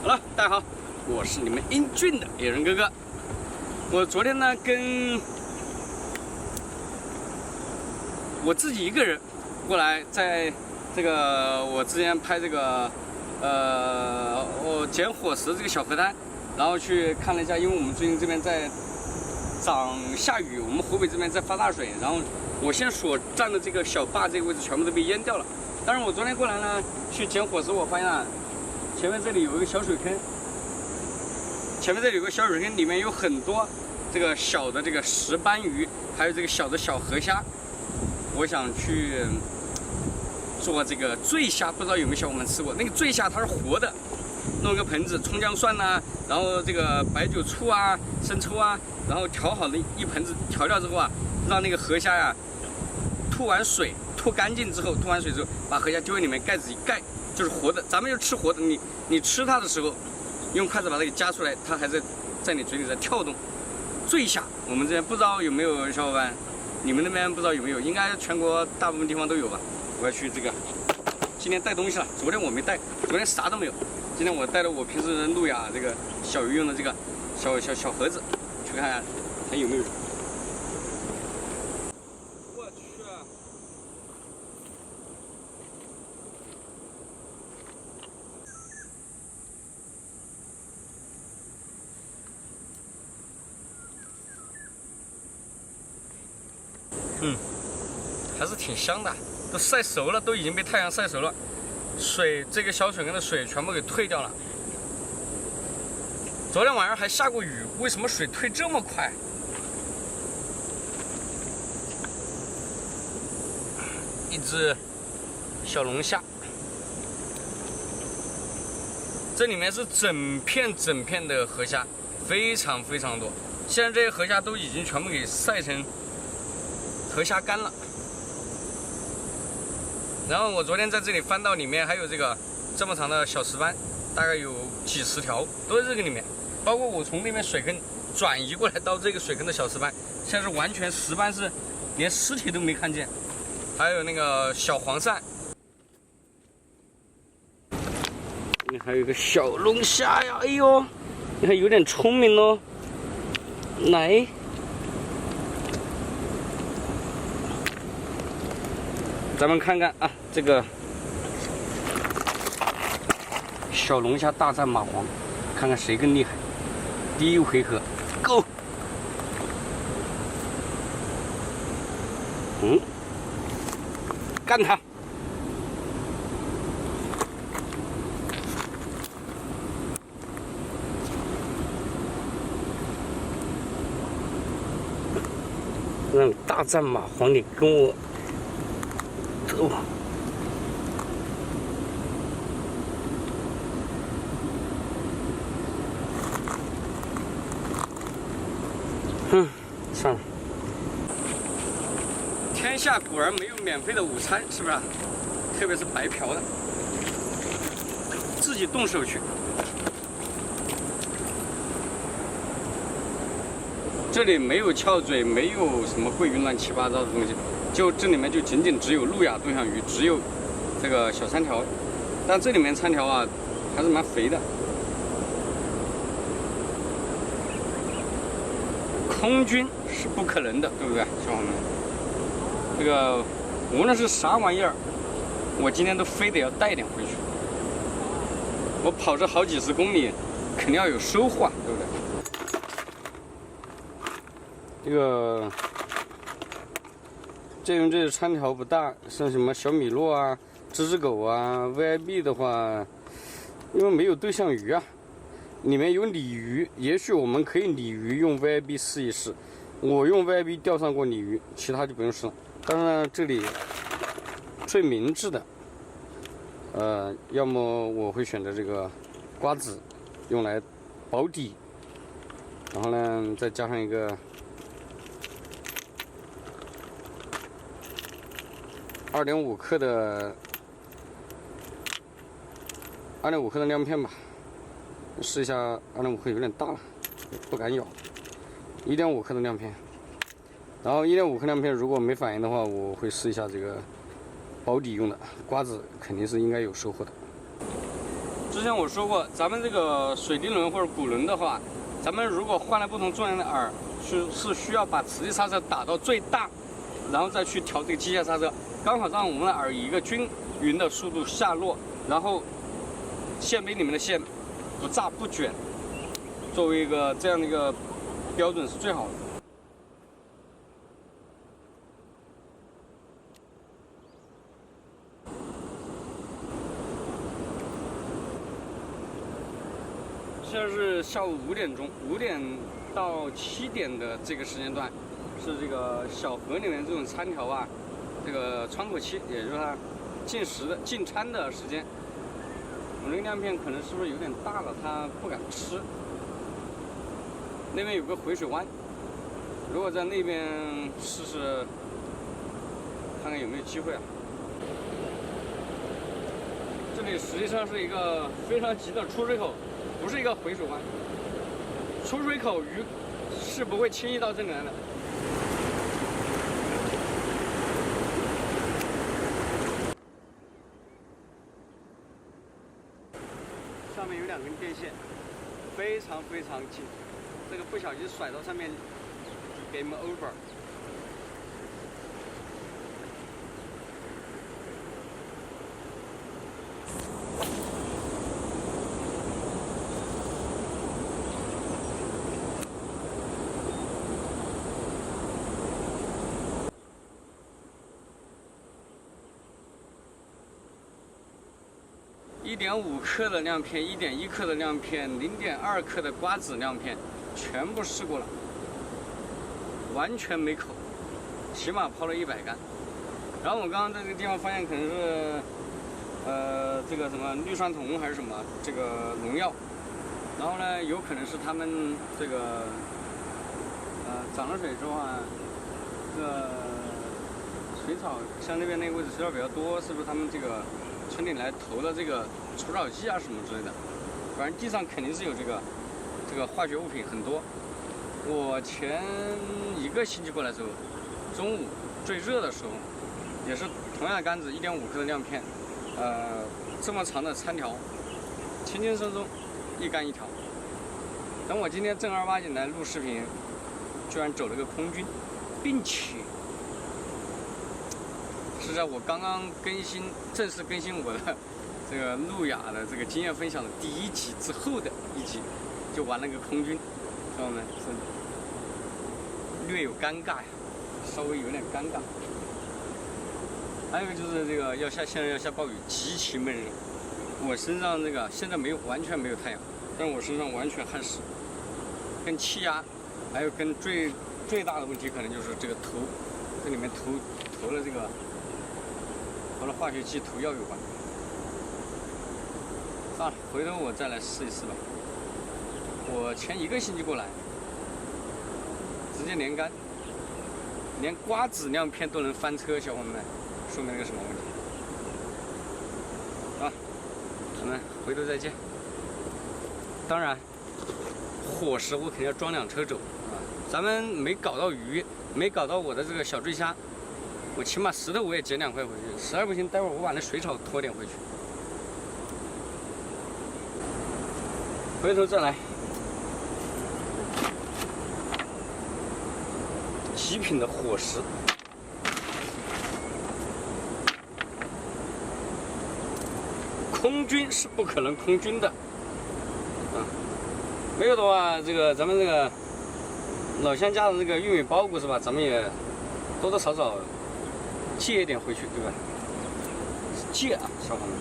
好了，大家好，我是你们英俊的野人哥哥。我昨天呢跟我自己一个人过来，在这个我之前拍这个我捡伙食这个小河滩，然后去看了一下，因为我们最近这边在下雨，我们湖北这边在发大水，然后我现在所站的这个小坝这个位置全部都被淹掉了。但是我昨天过来呢去捡伙食，我发现啊，前面这里有一个小水坑，里面有很多这个小的这个石斑鱼，还有这个小的小河虾。我想去做这个醉虾，不知道有没有小伙伴吃过？那个醉虾它是活的，弄一个盆子，葱姜蒜呐，然后这个白酒醋啊、生抽啊，然后调好的一盆子调料之后啊，让那个河虾呀吐干净之后，吐完水之后，把河虾丢在里面，盖子一盖，就是活的。咱们就吃活的，你吃它的时候，用筷子把它给夹出来，它还在你嘴里在跳动。醉虾，我们这边不知道有没有小伙伴，你们那边不知道有没有，应该全国大部分地方都有吧。我要去这个，今天带东西了，昨天我没带，昨天啥都没有。今天我带了我平时路亚这个小鱼用的这个小盒子，去看看还有没有。我去。还是挺香的，都晒熟了，都已经被太阳晒熟了。水这个小水坑的水全部给退掉了。昨天晚上还下过雨，为什么水退这么快？一只小龙虾，这里面是整片的河虾，非常多。现在这些河虾都已经全部给晒成河虾干了。然后我昨天在这里翻到里面还有这么长的小石斑，大概有几十条，都在这个里面。包括我从那边水坑转移过来到这个水坑的小石斑，现在是完全石斑是连尸体都没看见。还有那个小黄鳝，你还有一个小龙虾呀，哎呦，你还有点聪明哦，来。咱们看看啊，这个小龙虾大战蚂蟥，看看谁更厉害。第一回合 ，Go！ 干他！让大战蚂蟥，你跟我。走！算了。天下果然没有免费的午餐，是不是？特别是白嫖的，自己动手去。这里没有翘嘴，没有什么桂鱼乱七八糟的东西。就这里面就仅仅只有路亚对象鱼，只有这个小餐条，但这里面餐条啊还是蛮肥的。空军是不可能的，对不对，小伙伴们？这个无论是啥玩意儿，我今天都非得要带点回去。我跑这好几十公里，肯定要有收获，对不对？这餐条不大，像什么小米洛啊、吱吱狗啊、VIB 的话，因为没有对象鱼啊，里面有鲤鱼，也许我们可以鲤鱼用 VIB 试一试。我用 VIB 钓上过鲤鱼，其他就不用试了。当然这里最明智的，要么我会选择这个瓜子，用来保底，然后呢再加上一个。2.5克的亮片吧，试一下。2.5克有点大了，不敢咬。1.5克的亮片，然后1.5克亮片如果没反应的话，我会试一下这个保底用的瓜子，肯定是应该有收获的。之前我说过，咱们这个水滴轮或者鼓轮的话，咱们如果换了不同重量的饵，是需要把磁力刹车打到最大，然后再去调这个机械刹车，刚好让我们的饵以一个均匀的速度下落，然后线杯里面的线不炸不卷，作为一个这样的一个标准是最好的。现在是下午5点钟，5点到7点的这个时间段，是这个小河里面这种餐条啊，这个窗口期，也就是它进餐的时间。我这个亮片可能是不是有点大了，它不敢吃。那边有个回水湾，如果在那边试试，看看有没有机会啊。这里实际上是一个非常急的出水口。不是一个回水湾，出水口鱼是不会轻易到这里来的。上面有2根电线，非常紧，这个不小心甩到上面 ，game over。1.5克的亮片，1.1克的亮片，0.2克的瓜子亮片，全部试过了，完全没口，起码抛了100杆。然后我刚刚在这个地方发现，可能是这个什么氯酸铜还是什么这个农药，然后呢，有可能是他们这个涨了水之后啊，这个水草像那边那个位置水草比较多，是不是他们这个村里来投了这个除草剂啊什么之类的？反正地上肯定是有这个化学物品很多。我前1个星期过来的时候，中午最热的时候，也是同样的杆子，1.5克的亮片，这么长的餐条，轻轻松松1杆1条。等我今天正儿八经来录视频，居然走了个空军，并且是在我刚刚正式更新我的这个路亚的这个经验分享的第1集之后的1集，就玩了个空军，朋友们是略有尴尬呀，稍微有点尴尬。还有就是这个现在要下暴雨，极其闷热。我身上这个现在完全没有太阳，但我身上完全汗湿，跟气压，还有跟最大的问题可能就是这个头，这里面投了化学剂投药有关。算了，回头我再来试一试吧。我前1个星期过来，直接连杆，连瓜子亮片都能翻车，小伙伴们，说明了个什么问题？啊，咱们回头再见。当然，伙食我肯定要装2车走啊。咱们没搞到鱼，没搞到我的这个小醉虾，我起码石头我也捡2块回去，实在不行，待会儿我把那水草拖点回去，回头再来。极品的伙食，空军是不可能空军的，没有的话，这个咱们这个老乡家的这个玉米包谷是吧？咱们也多多少少借一点回去，对吧？借啊，小伙伴们。